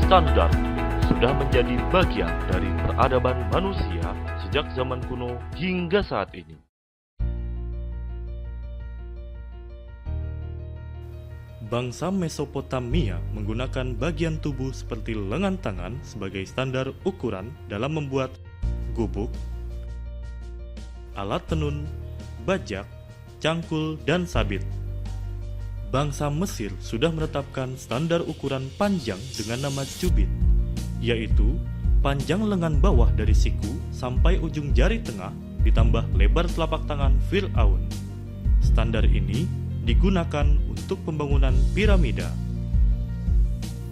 Standar sudah menjadi bagian dari peradaban manusia sejak zaman kuno hingga saat ini. Bangsa Mesopotamia menggunakan bagian tubuh seperti lengan tangan sebagai standar ukuran dalam membuat gubuk, alat tenun, bajak, cangkul, dan sabit. Bangsa Mesir sudah menetapkan standar ukuran panjang dengan nama cubit, yaitu panjang lengan bawah dari siku sampai ujung jari tengah ditambah lebar telapak tangan Fir'aun. Standar ini digunakan untuk pembangunan piramida.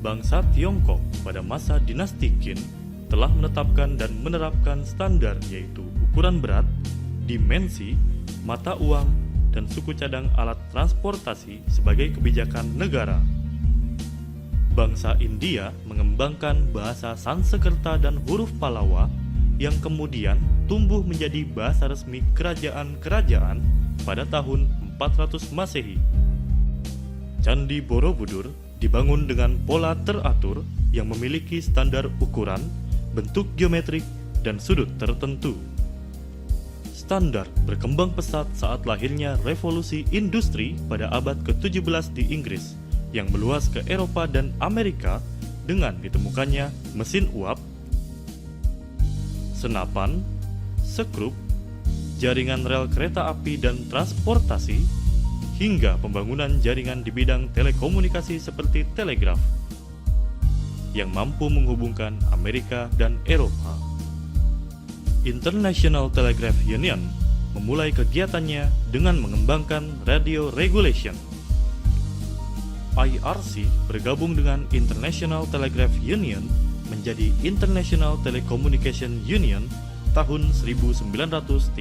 Bangsa Tiongkok pada masa dinasti Qin telah menetapkan dan menerapkan standar yaitu ukuran berat, dimensi, mata uang, dan suku cadang alat transportasi sebagai kebijakan negara. Bangsa India mengembangkan bahasa Sanskerta dan huruf Pallawa yang kemudian tumbuh menjadi bahasa resmi kerajaan-kerajaan pada tahun 400 Masehi. Candi Borobudur dibangun dengan pola teratur yang memiliki standar ukuran, bentuk geometrik, dan sudut tertentu. Standar berkembang pesat saat lahirnya revolusi industri pada abad ke-17 di Inggris yang meluas ke Eropa dan Amerika dengan ditemukannya mesin uap, senapan, sekrup, jaringan rel kereta api dan transportasi, hingga pembangunan jaringan di bidang telekomunikasi seperti telegraf yang mampu menghubungkan Amerika dan Eropa. International Telegraph Union memulai kegiatannya dengan mengembangkan radio regulation. IRC bergabung dengan International Telegraph Union menjadi International Telecommunication Union tahun 1934.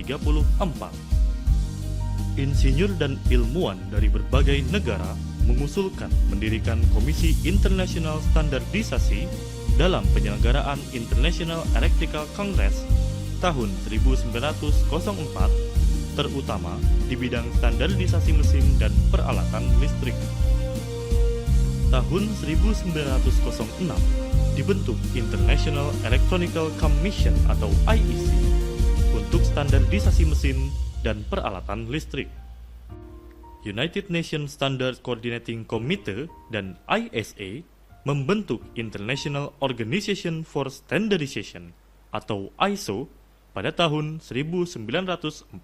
Insinyur dan ilmuwan dari berbagai negara mengusulkan mendirikan Komisi Internasional Standardisasi dalam penyelenggaraan International Electrical Congress tahun 1904, terutama di bidang standarisasi mesin dan peralatan listrik. Tahun 1906 dibentuk International Electronical Commission atau IEC untuk standarisasi mesin dan peralatan listrik. United Nations Standard Coordinating Committee dan ISA membentuk International Organization for Standardization atau ISO pada tahun 1947.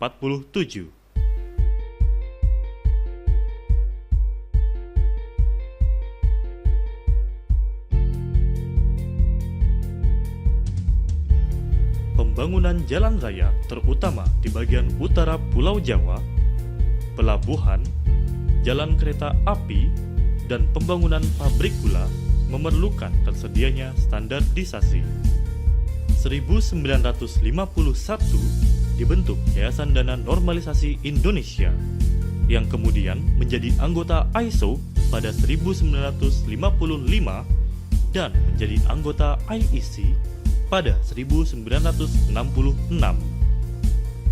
Pembangunan jalan raya terutama di bagian utara Pulau Jawa, pelabuhan, jalan kereta api, dan pembangunan pabrik gula memerlukan tersedianya standarisasi. 1951 dibentuk Yayasan Dana Normalisasi Indonesia yang kemudian menjadi anggota ISO pada 1955 dan menjadi anggota IEC pada 1966.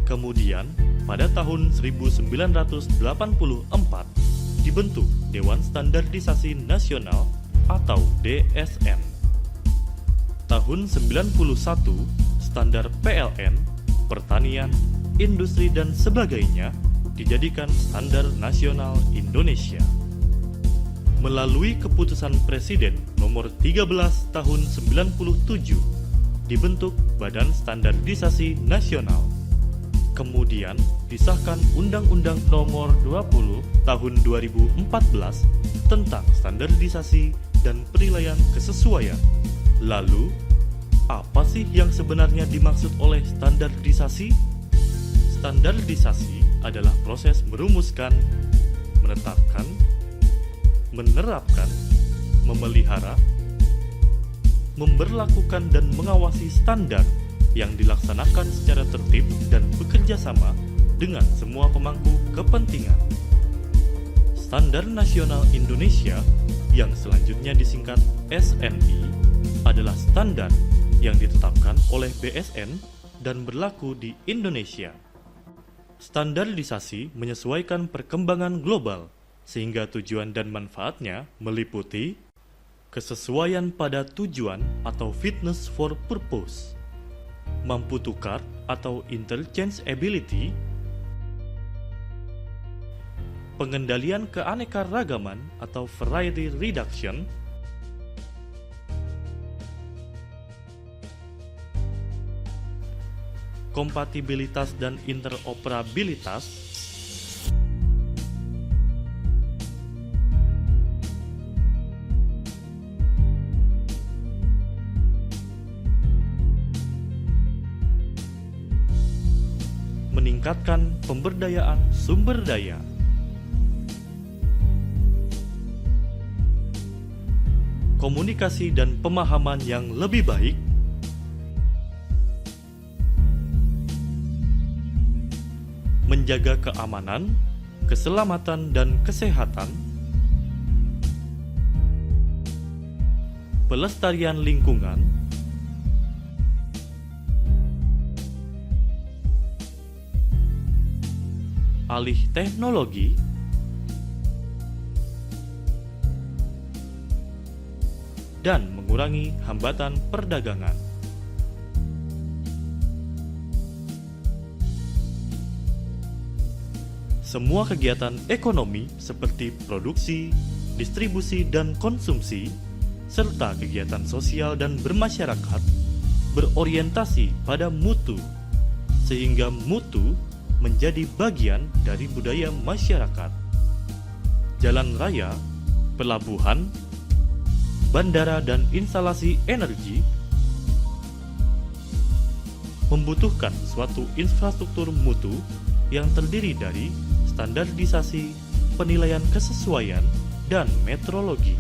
Kemudian, pada tahun 1984 dibentuk Dewan Standarisasi Nasional atau DSN. Tahun 91, standar PLN, pertanian, industri dan sebagainya dijadikan standar nasional Indonesia. Melalui keputusan Presiden nomor 13 tahun 97 dibentuk Badan Standarisasi Nasional. Kemudian disahkan Undang-Undang Nomor 20 Tahun 2014 tentang standarisasi dan penilaian kesesuaian. Lalu, apa sih yang sebenarnya dimaksud oleh standarisasi? Standarisasi adalah proses merumuskan, menetapkan, menerapkan, memelihara, memberlakukan dan mengawasi standar yang dilaksanakan secara tertib dan bekerja sama dengan semua pemangku kepentingan. Standar Nasional Indonesia yang selanjutnya disingkat SNI adalah standar yang ditetapkan oleh BSN dan berlaku di Indonesia. Standarisasi menyesuaikan perkembangan global sehingga tujuan dan manfaatnya meliputi kesesuaian pada tujuan atau fitness for purpose, mampu tukar atau interchangeability, pengendalian keanekaragaman atau variety reduction, kompatibilitas dan interoperabilitas, meningkatkan pemberdayaan sumber daya, komunikasi dan pemahaman yang lebih baik, menjaga keamanan, keselamatan dan kesehatan, pelestarian lingkungan, alih teknologi, dan mengurangi hambatan perdagangan. Semua kegiatan ekonomi seperti produksi, distribusi, dan konsumsi, serta kegiatan sosial dan bermasyarakat berorientasi pada mutu, sehingga mutu menjadi bagian dari budaya masyarakat. Jalan raya, pelabuhan, bandara, dan instalasi energi membutuhkan suatu infrastruktur mutu yang terdiri dari standarisasi, penilaian kesesuaian, dan metrologi.